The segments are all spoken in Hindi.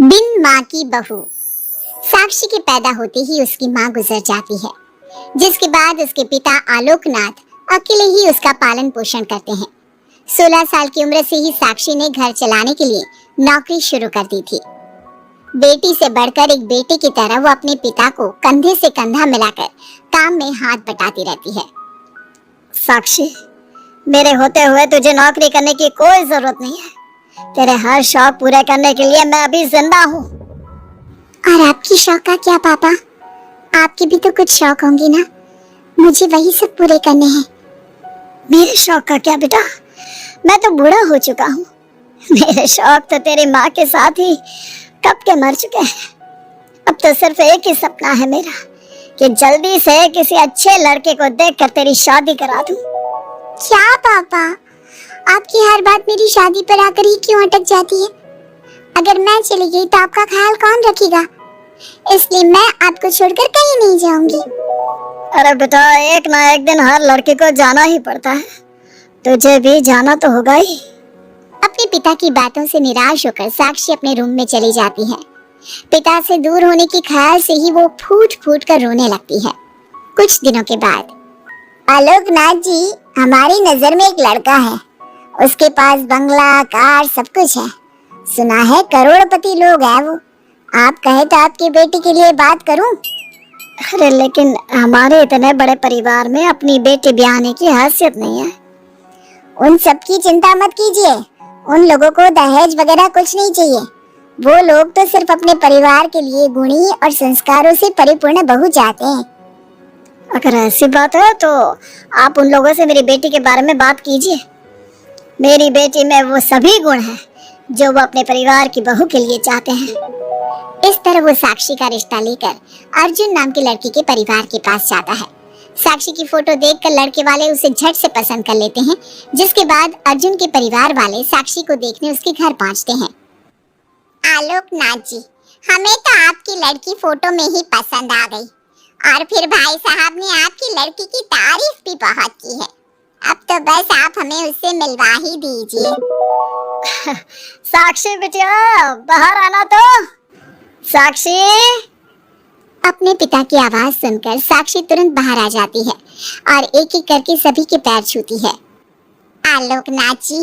बिन माँ की बहू। साक्षी के पैदा होते ही उसकी माँ गुजर जाती है, जिसके बाद उसके पिता आलोकनाथ अकेले ही उसका पालन पोषण करते हैं। 16 साल की उम्र से ही साक्षी ने घर चलाने के लिए नौकरी शुरू कर दी थी। बेटी से बढ़कर एक बेटे की तरह वो अपने पिता को कंधे से कंधा मिलाकर काम में हाथ बटाती रहती है। साक्षी, मेरे होते हुए तुझे नौकरी करने की कोई जरूरत नहीं है। तेरे हर शौक पूरे करने के लिए मैं अभी जिंदा हूँ। और आपकी शौक का क्या पापा? आपके भी तो कुछ शौक होंगे ना, मुझे वही सब पूरे करने हैं। मेरे शौक का क्या बेटा, मैं तो बूढ़ा हो चुका हूँ। मेरे शौक तो तेरी माँ के साथ ही कब के मर चुके हैं। अब तो सिर्फ एक ही सपना है मेरा कि जल्दी से किसी अच्छे लड़के को देखकर तेरी शादी करा दूं। क्या पापा, आपकी हर बात मेरी शादी पर आकर ही क्यों अटक जाती है? अगर मैं चली गई तो आपका ख्याल कौन रखेगा? इसलिए मैं आपको छोड़कर कहीं नहीं जाऊंगी। अरे बेटा, एक ना एक दिन हर लड़के को जाना ही पड़ता है, तुझे भी जाना तो होगा ही। अपने पिता की बातों से निराश होकर साक्षी अपने रूम में चली जाती है। पिता से दूर होने के ख्याल से ही वो फूट फूट कर रोने लगती है। कुछ दिनों के बाद, आलोकनाथ जी, हमारी नजर में एक लड़का है। उसके पास बंगला, कार, सब कुछ है। सुना है करोड़पति लोग है वो। आप कहे तो आपकी बेटी के लिए बात करूं? अरे लेकिन हमारे इतने बड़े परिवार में अपनी बेटी ब्याहने की हैसियत नहीं है। उन सब की चिंता मत कीजिए। उन लोगों को दहेज वगैरह कुछ नहीं चाहिए। वो लोग तो सिर्फ अपने परिवार के लिए गुणी और संस्कारों से परिपूर्ण बहू चाहते हैं। अगर ऐसी बात है तो आप उन लोगों से मेरी बेटी के बारे में बात कीजिए। मेरी बेटी में वो सभी गुण हैं जो वो अपने परिवार की बहू के लिए चाहते हैं। इस तरह वो साक्षी का रिश्ता लेकर अर्जुन नाम के लड़के के परिवार के पास जाता है। साक्षी की फोटो देखकर लड़के वाले उसे झट से पसंद कर लेते हैं, जिसके बाद अर्जुन के परिवार वाले साक्षी को देखने उसके घर पहुंचते हैं। आलोकनाथ जी, हमें तो आपकी लड़की फोटो में ही पसंद आ गई, और फिर भाई साहब ने आपकी लड़की की तारीफ भी बहुत की है। अब तो बस आप हमें उससे मिलवा ही दीजिए। साक्षी बिटिया, बाहर आना तो। साक्षी। अपने पिता की आवाज सुनकर साक्षी तुरंत बाहर आ जाती है और एक एक करके सभी के पैर छूती है। आलोकनाथ जी,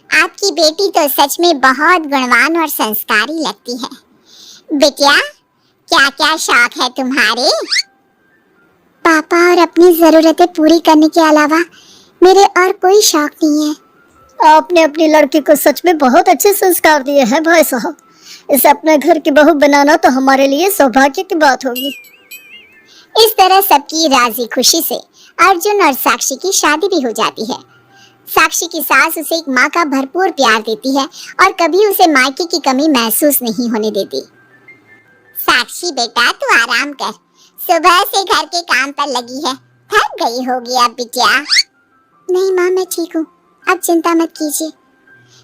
आपकी बेटी तो सच में बहुत गुणवान और संस्कारी लगती है। बिटिया, क्या क्या शौक है तुम्हारे? पापा, और अपनी जरूरतें पूरी करने के अलावा मेरे और कोई शौक नहीं है। आपने अपनी लड़की को सच में बहुत अच्छे संस्कार दिए हैं भाई साहब। इसे अपने घर की बहू बनाना तो हमारे लिए सौभाग्य की बात होगी। इस तरह सबकी राजी खुशी से अर्जुन और साक्षी की शादी भी हो जाती है। साक्षी की सास उसे एक माँ का भरपूर प्यार देती है और कभी उसे मायके की कमी महसूस नहीं होने देती। साक्षी बेटा, तू आराम कर। सुबह से घर के काम पर लगी है, थक गई होगी अब बिटिया। नहीं माँ, मैं ठीक हूँ, अब चिंता मत कीजिए।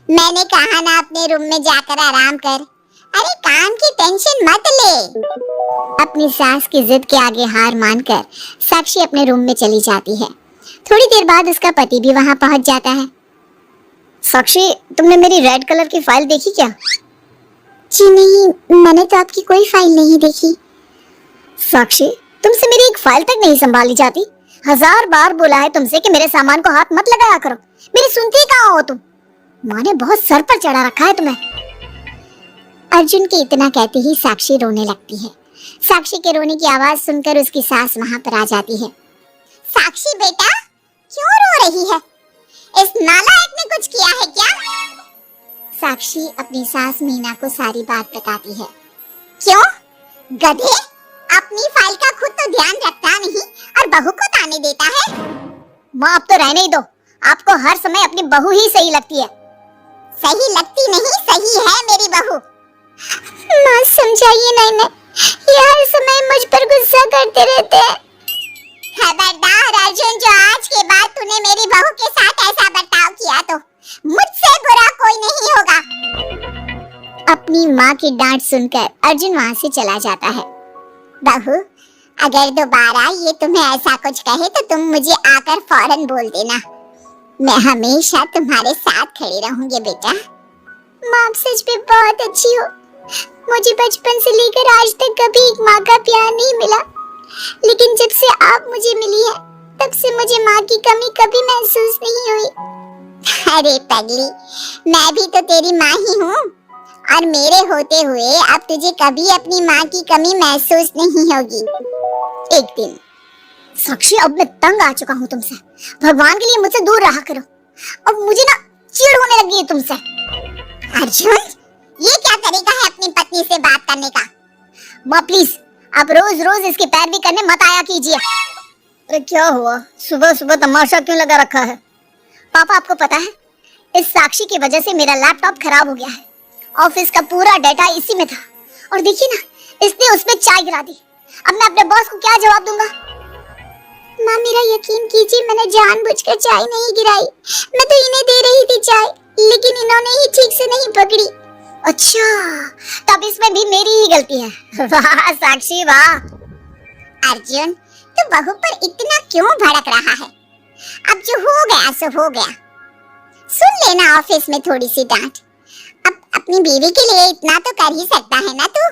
मैंने कहा ना अपने रूम में जाकर आराम कर। अरे काम की टेंशन मत ले। अपनी सास की जिद के आगे हार मानकर साक्षी अपने रूम में चली जाती है। थोड़ी देर बाद उसका पति भी वहाँ पहुँच जाता है। साक्षी, तुमने मेरी रेड कलर की फाइल देखी क्या? जी नहीं, मैंने तो आपकी कोई फाइल नहीं देखी। साक्षी, तुमसे मेरी एक फाइल तक नहीं संभाली जाती। 1000 बार बोला है तुमसे कि मेरे सामान को हाथ मत लगाया करो, मेरी सुनती कहाँ हो तुम? माँ ने बहुत सर पर चढ़ा रखा है तुम्हें। अर्जुन के इतना कहते ही साक्षी रोने लगती है। साक्षी के रोने की आवाज सुनकर उसकी सास वहाँ पर आ जाती है। साक्षी बेटा, क्यों रो रही है? इस नालायक ने कुछ किया है क्या? साक्षी अपनी सास मीना को सारी बात बताती है। क्यों गधे, अपनी फाइल का खुद तो ध्यान रखता नहीं और बहू को ताने देता है। माँ, अब तो रहने ही दो। आपको हर समय अपनी बहू ही सही लगती है। सही लगती नहीं, सही है मेरी बहू। माँ समझाइए ना इन्हें, ये हर समय मुझ पर गुस्सा करते रहते हैं। खबरदार अर्जुन, जो आज के बाद तूने मेरी बहू के साथ ऐसा बर्ताव किया तो मुझसे बुरा कोई नहीं होगा। अपनी माँ की डांट सुनकर अर्जुन वहाँ से चला जाता है। बहू, अगर दोबारा ये तुम्हें ऐसा कुछ कहे तो तुम मुझे आकर फौरन बोल देना। मैं हमेशा तुम्हारे साथ खड़ी रहूंगी बेटा। माँ, आप सच में बहुत अच्छी हो। मुझे बचपन से लेकर आज तक कभी एक माँ का प्यार नहीं मिला, लेकिन जब से आप मुझे मिली है तब से मुझे माँ की कमी कभी महसूस नहीं हुई। अरे पगली, मैं भी तो तेरी माँ ही हूँ, और मेरे होते हुए अब तुझे कभी अपनी माँ की कमी महसूस नहीं होगी। एक दिन। साक्षी, अब मैं तंग आ चुका हूँ तुमसे। भगवान के लिए मुझसे दूर रहा करो। अब मुझे ना चिढ़ होने लगी है तुमसे। अर्जुन, ये क्या तरीका है अपनी पत्नी से बात करने का? माँ प्लीज, आप रोज रोज इसकी पैरवी करने मत आया कीजिए। अरे क्या हुआ, सुबह सुबह तमाशा क्यों लगा रखा है? पापा, आपको पता है इस साक्षी की वजह से मेरा लैपटॉप खराब हो गया है। ऑफिस का पूरा डाटा इसी में था, और देखिए ना, इसने उसमें चाय गिरा दी। अब मैं अपने बॉस को क्या जवाब दूंगा? माँ, मेरा यकीन कीजिए, मैंने जानबूझकर चाय नहीं गिराई। मैं तो इन्हें दे रही थी चाय, लेकिन इन्होंने ही ठीक से नहीं पकड़ी। अच्छा, तब इसमें भी मेरी ही गलती है। वाह साक्षी वाह। अर्जुन, तू बहू पर इतना क्यों भड़क रहा है? अब जो हो गया सो हो गया। सुन लेना ऑफिस में थोड़ी सी डांट। अब अपनी बीवी के लिए इतना तो कर ही सकता है ना तू?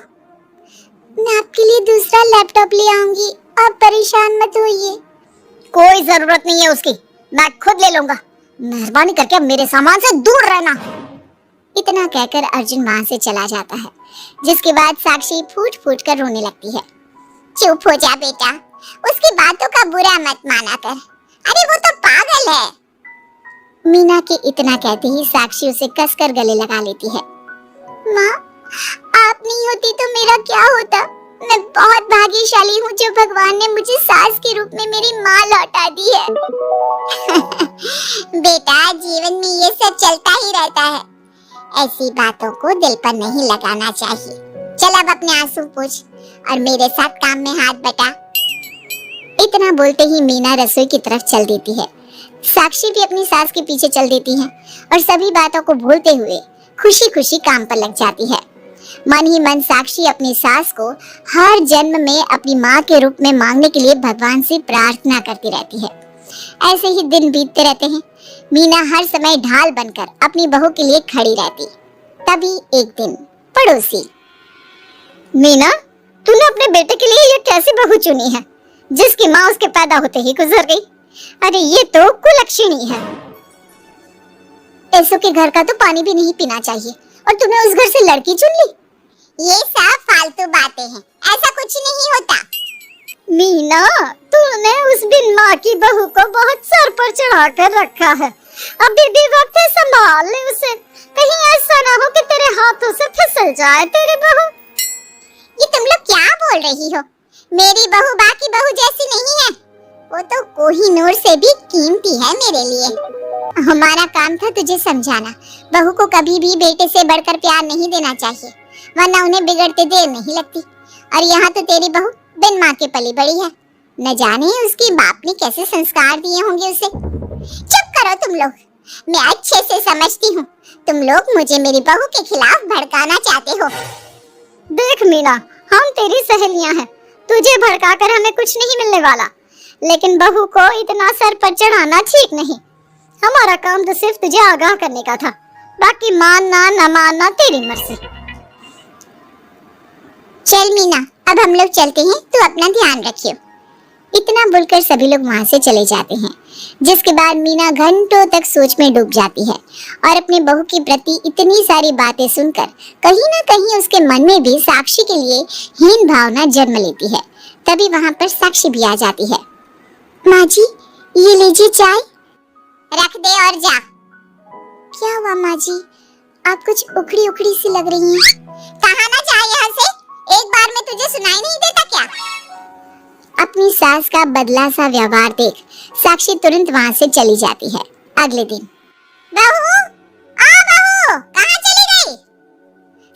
मैं आपके लिए दूसरा लैपटॉप ले आऊंगी, आप परेशान मत होइए। कोई जरूरत नहीं है उसकी, मैं खुद ले लूंगा। मेहरबानी करके अब मेरे सामान से दूर रहना। इतना कहकर अर्जुन वहां से चला जाता है, जिसके बाद साक्षी फूट फूट कर रोने लगती है। चुप हो जा बेटा, उसकी बातों का बुरा मत माना कर। अरे वो तो पागल है। मीना के इतना कहते ही साक्षी उसे कसकर गले लगा लेती है। माँ, आप नहीं होती तो मेरा क्या होता? मैं बहुत भाग्यशाली हूँ जो भगवान ने मुझे सास के रूप में मेरी माँ लौटा दी है। बेटा, जीवन में ये सब चलता ही रहता है, ऐसी बातों को दिल पर नहीं लगाना चाहिए। चल अब अपने आंसू पोंछ और मेरे साथ काम में हाथ बटा। इतना बोलते ही मीना रसोई की तरफ चल देती है। साक्षी भी अपनी सास के पीछे चल देती है और सभी बातों को भूलते हुए खुशी खुशी काम पर लग जाती है। मन ही मन साक्षी अपनी सास को हर जन्म में अपनी माँ के रूप में मांगने के लिए भगवान से प्रार्थना करती रहती है। ऐसे ही दिन बीतते रहते हैं। मीना हर समय ढाल बनकर अपनी बहू के लिए खड़ी रहती। तभी एक दिन पड़ोसी। मीना, तूने अपने बेटे के लिए ये कैसी बहू चुनी है जिसकी माँ उसके पैदा होते ही गुजर गई? अरे ये तो कुलक्षणी है। ऐसों के घर का तो पानी भी नहीं पीना चाहिए, और तूने उस घर से लड़की चुन ली। ये सब फालतू बातें हैं, ऐसा कुछ नहीं होता। मीना, तूने उस बिन माँ की बहू को बहुत सर पर चढ़ा कर रखा है। अभी भी वक्त है, संभाल ले उसे। कहीं ऐसा ना हो कि तेरे हाथों से फिसल जाए तेरी बहू। ये तुम लोग क्या बोल रही हो? मेरी बहू बाकी बहू जैसी नहीं है, वो तो कोहिनूर से भी कीमती है मेरे लिए। हमारा काम था तुझे समझाना। बहू को कभी भी बेटे से बढ़कर प्यार नहीं देना चाहिए, वरना उन्हें बिगड़ते देर नहीं लगती। और यहाँ तो तेरी बहू बिन माँ के पली बड़ी है, न जाने उसके बाप ने कैसे संस्कार दिए होंगे उसे। चुप करो तुम लोग, मैं अच्छे से समझती हूँ तुम लोग मुझे मेरी बहू के खिलाफ भड़काना चाहते हो। देख मीना, हम तेरी सहेलियां हैं, तुझे भड़काकर हमें कुछ नहीं मिलने वाला, लेकिन बहू को इतना सर पर चढ़ाना ठीक नहीं। हमारा काम तो सिर्फ तुझे आगाह करने का था, बाकी मानना न मानना तेरी मर्जी। चल मीना, अब हम लोग चलते हैं, तू अपना ध्यान रखियो। इतना बोलकर सभी लोग वहां से चले जाते हैं, जिसके बाद मीना घंटों तक सोच में डूब जाती है और अपने बहू के प्रति इतनी सारी बातें सुनकर कहीं ना कहीं उसके मन में भी साक्षी के लिए हीन भावना जन्म लेती है। तभी वहां पर साक्षी भी आ जाती है। माँ जी, ये लीजिए चाय। रख दे और जा। क्या हुआ माँ जी, आप कुछ उखड़ी उखड़ी सी लग रही हैं। कहाँ ना जा यहाँ से, एक बार में तुझे सुनाई नहीं देता क्या? अपनी सास का बदला सा व्यवहार देख साक्षी तुरंत वहां से चली जाती है। अगले दिन, बहू, आ बहू, कहाँ चली गई?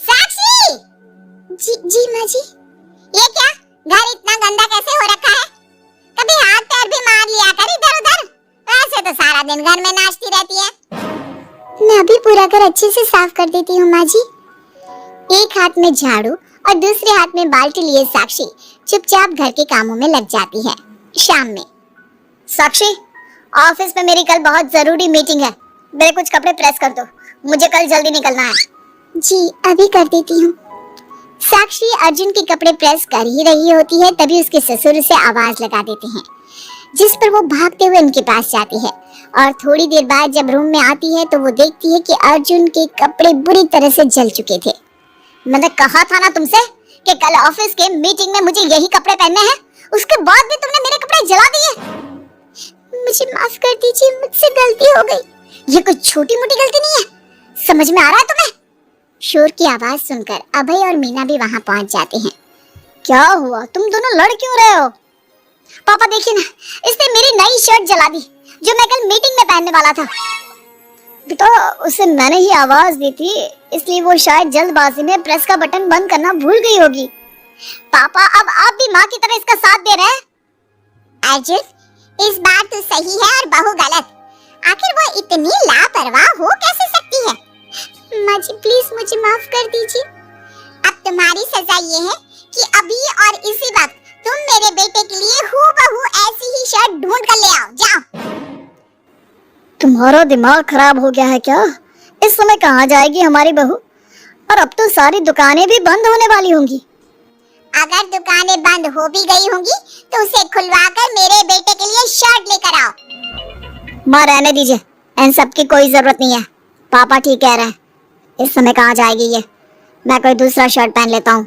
साक्षी! जी माँ जी। ये क्या, घर इतना गंदा कैसे हो रखा है? कभी हाथ पैर भी मार लिया कर इधर उधर, वैसे तो सारा दिन घर में नाचती रहती है। मैं अभी पूरा घर अच्छे से साफ कर देती हूँ माँ जी। एक हाथ में झाड़ू और दूसरे हाथ में बाल्टी लिए साक्षी चुपचाप घर के कामों में लग जाती है। शाम में, साक्षी, ऑफिस में मेरी कल बहुत जरूरी मीटिंग है, मेरे कुछ कपड़े प्रेस कर दो, मुझे कल जल्दी निकलना है। जी, अभी कर देती हूँ। साक्षी अर्जुन के कपड़े प्रेस कर ही रही होती है, तभी उसके ससुर उसे आवाज लगा देते हैं, जिस पर वो भागते हुए उनके पास जाती है। और थोड़ी देर बाद जब रूम में आती है तो वो देखती है कि अर्जुन के कपड़े बुरी तरह से जल चुके थे। मैंने कहा था ना तुमसे कि कल ऑफिस के मीटिंग में मुझे यही कपड़े पहनने हैं, उसके बाद भी तुमने मेरे कपड़े जला दिए। मुझे माफ कर दीजिए, मुझसे गलती हो गई। ये कोई छोटी मोटी गलती नहीं है, समझ में आ रहा है तुम्हें? शोर की आवाज सुनकर अभय और मीना भी वहां पहुंच जाते हैं। क्या हुआ, तुम दोनों लड़ क्यों रहे हो? पापा देखिए ना, इसने मेरी नई शर्ट जला दी जो मैं कल मीटिंग में पहनने वाला था। बेटा, उसे मैंने ही आवाज दी थी, इसलिए वो शायद जल्दबाजी में प्रेस का बटन बंद करना भूल गई होगी। पापा, अब आप भी माँ की तरह इसका साथ दे रहे हैं। अर्जुन, इस बार तो सही है और बहू गलत। आखिर वो इतनी लापरवाह हो कैसे सकती है? माँ जी प्लीज मुझे माफ कर दीजिए। अब तुम्हारी सजा ये है कि अभी और इसी वक्त तुम मेरे बेटे के लिए हूबहू ऐसी ही शर्ट ढूंढ कर ले आओ, जाओ। तुम्हारा दिमाग खराब हो गया है क्या? इस समय कहाँ जाएगी हमारी बहू? और अब तो सारी दुकानें भी बंद होने वाली होंगी। अगर दुकानें बंद हो भी गई होंगी तो उसे खुलवाकर मेरे बेटे के लिए शर्ट लेकर आओ। माँ रहने दीजिए, इन सब की कोई जरूरत नहीं है। पापा ठीक कह रहे हैं, इस समय कहाँ जाएगी ये? मैं कोई दूसरा शर्ट पहन लेता हूँ।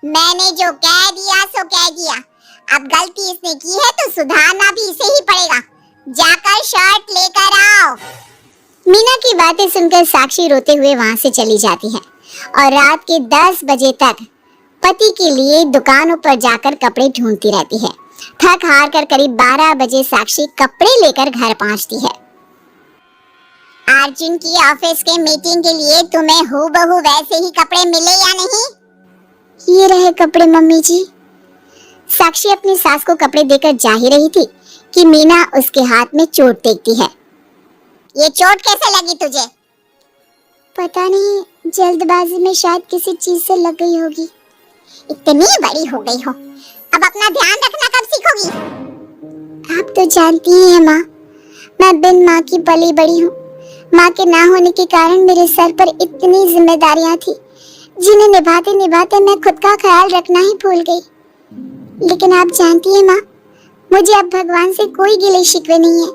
मैंने जो कह दिया सो कह दिया। अब गलती इसने की है तो सुधारना भी इसे ही पड़ेगा। जाकर शर्ट लेकर आओ। मीना की बातें सुनकर साक्षी रोते हुए वहां से चली जाती है और रात के 10 बजे तक पति के लिए दुकानों पर जाकर कपड़े ढूंढती रहती है। थक हार कर करीब 12 बजे साक्षी कपड़े लेकर घर पहुंचती है। अर्जुन की ऑफिस के मीटिंग के लिए तुम्हें हूबहू वैसे ही कपड़े मिले या नहीं? ये रहे कपड़े मम्मी जी। साक्षी अपनी सास को कपड़े देकर जा ही रही थी कि मीना उसके हाथ में चोट देखती है। ये चोट कैसे लगी तुझे? पता नहीं, जल्दबाजी में शायद किसी चीज से लग गई होगी। इतनी बड़ी हो गई हो, अब अपना ध्यान रखना कब सीखोगी? आप तो जानती ही हैं माँ, मैं बिन माँ की पली बड़ी हूँ। माँ के ना होने के कारण मेरे सर पर इतनी जिम्मेदारियां थी जिन्हें निभाते निभाते मैं खुद का ख्याल रखना ही भूल गई। लेकिन आप जानती हैं माँ, मुझे अब भगवान से कोई गिले शिकवे नहीं है,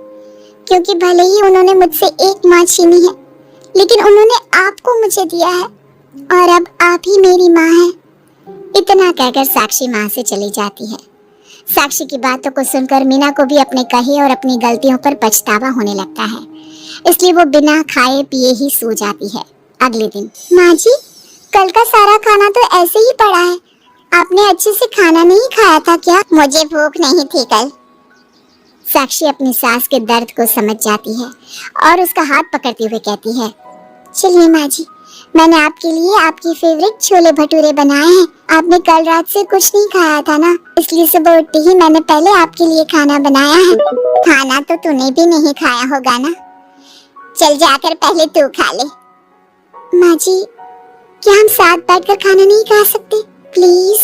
क्योंकि भले ही उन्होंने मुझसे एक माँ छीनी है, लेकिन उन्होंने आपको मुझे दिया है और अब आप ही मेरी माँ हैं। इतना कहकर साक्षी माँ से चली जाती है। साक्षी की बातों को सुनकर मीना को भी अपने कहे और अपनी गलतियों पर पछतावा होने लगता है, इसलिए वो बिना खाए पिए ही सो जाती है। अगले दिन, माँ जी कल का सारा खाना तो ऐसे ही पड़ा है, आपने अच्छे से खाना नहीं खाया था क्या? मुझे भूख नहीं थी कल। साक्षी अपनी सास के दर्द को समझ जाती है और उसका हाथ पकड़ते हुए कहती है, चलिए माँ जी, मैंने आपके लिए आपकी फेवरेट छोले भटूरे बनाए हैं। आपने कल रात से कुछ नहीं खाया था ना, इसलिए सुबह उठते ही मैंने पहले आपके लिए खाना बनाया है। खाना तो तूने भी नहीं खाया होगा ना, चल जाकर पहले तू खा ले। माँ जी, क्या हम साथ बैठकर खाना नहीं खा सकते प्लीज?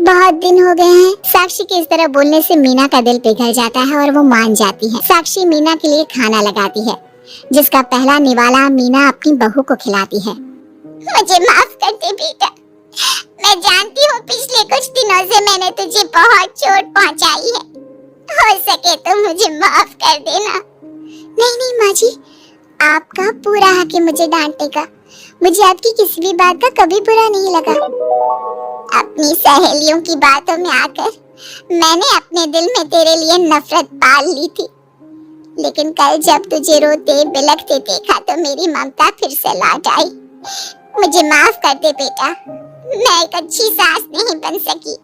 बहुत दिन हो गए हैं। साक्षी के इस तरह बोलने से मीना का दिल पिघल जाता है और वो मान जाती है। साक्षी मीना के लिए खाना लगाती है, जिसका पहला निवाला मीना अपनी बहू को खिलाती है। मुझे माफ कर दे बेटा, मैं जानती हूँ पिछले कुछ दिनों से मैंने तुझे बहुत चोट पहुँचाई है, हो सके तो मुझे माफ कर देना। नहीं नहीं माँ जी, आपका पूरा हक है मुझे डांटने का। मुझे आपकी किसी भी बात का कभी बुरा नहीं लगा। अपनी सहेलियों की बातों में आकर मैंने अपने दिल में तेरे लिए नफरत पाल ली थी, लेकिन कल जब तुझे रोते बिलखते देखा तो मेरी ममता फिर से लौट आई। मुझे माफ कर दे बेटा, मैं एक अच्छी सास नहीं बन सकी।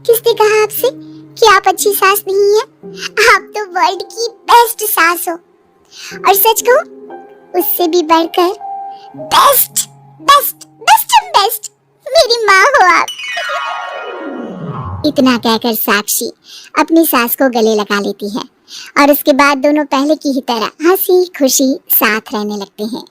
किसने कहा आपसे कि आप अच्छी सास नहीं हैं? आप तो वर्ल्ड की बेस्ट सास हो, और सच कहूं उससे भी बढ़कर बेस्ट बेस्ट बेस्ट बेस्ट मेरी माँ हो आप। इतना कहकर साक्षी अपनी सास को गले लगा लेती है और उसके बाद दोनों पहले की ही तरह हंसी खुशी साथ रहने लगते हैं।